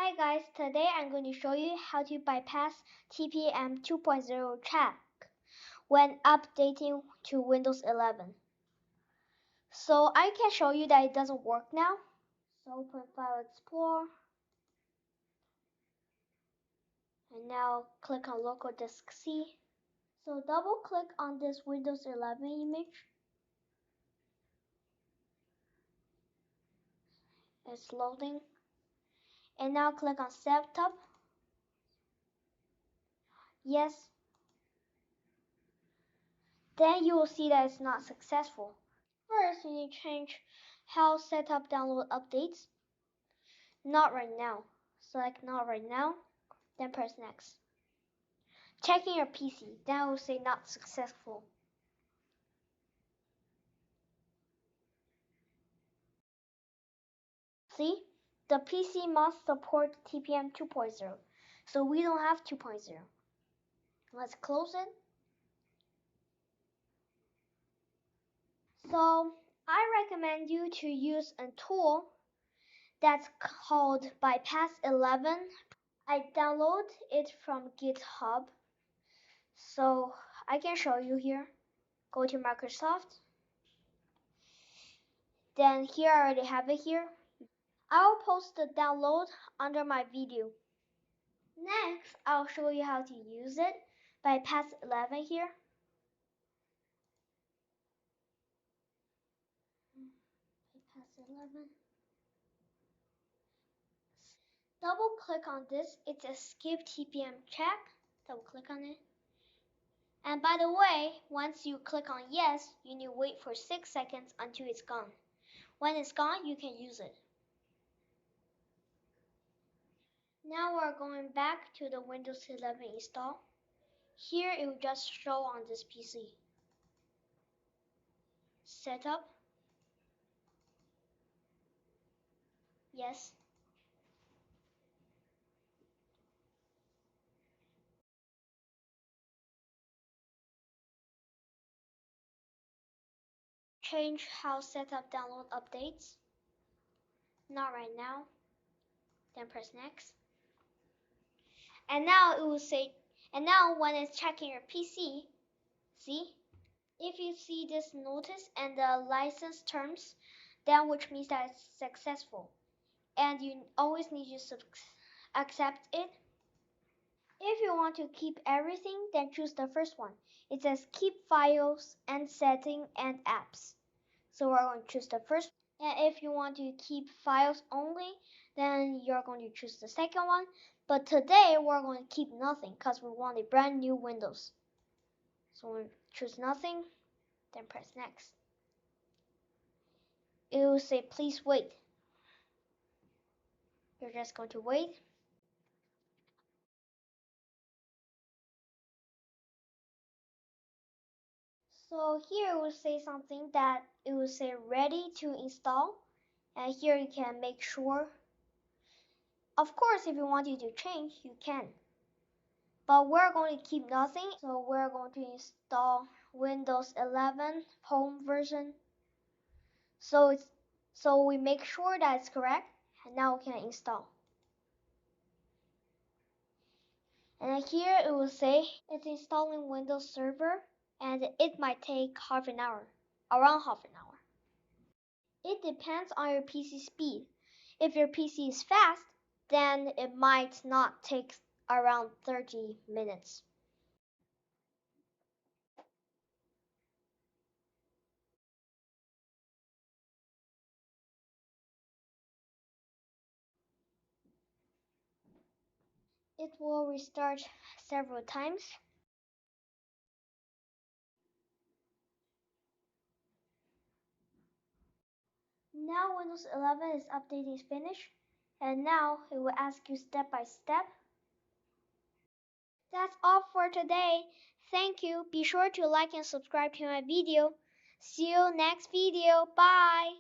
Hi guys, today I'm going to show you how to bypass TPM 2.0 check when updating to Windows 11. So I can show you that it doesn't work now. So open File Explorer and now click on Local Disk C. So double click on this Windows 11 image. It's loading. And now click on Setup. Yes. Then you will see that it's not successful. First, you need to change how Setup download updates. Not right now. Select not right now, then press next. Checking your PC, then it will say not successful. See, the PC must support TPM 2.0, so we don't have 2.0. Let's close it. So I recommend you to use a tool that's called Bypass 11. I download it from GitHub, so I can show you here. Go to Microsoft. Then here I already have it here. I'll post the download under my video. Next, I'll show you how to use it. Bypass 11 here. Bypass 11. Double click on this. It's a skip TPM check. Double click on it. And by the way, once you click on yes, you need to wait for 6 seconds until it's gone. When it's gone, you can use it. Now we're going back to the Windows 11 install. Here it will just show on this PC. Setup. Yes. Change how setup download updates. Not right now. Then press next. And now it will say, and now when it's checking your PC, see? If you see this notice and the license terms, then which means that it's successful. And you always need to accept it. If you want to keep everything, then choose the first one. It says keep files and setting and apps. So we're going to choose the first. And if you want to keep files only, then you're going to choose the second one. But today we're going to keep nothing because we want a brand new Windows. So we'll choose nothing, then press next. It will say please wait. You're just going to wait. So here it will say something that it will say ready to install. And here you can make sure. Of course, if you want it to change, you can. But we're going to keep nothing, so we're going to install Windows 11 home version. So we make sure that it's correct, and now we can install. And here it will say it's installing Windows Server, and it might take half an hour, around half an hour. It depends on your PC speed. If your PC is fast, then it might not take around 30 minutes. It will restart several times. Now Windows 11 is updating is finished, and now it will ask you step by step. That's all for today. Thank you. Be sure to like and subscribe to my video. See you next video. Bye.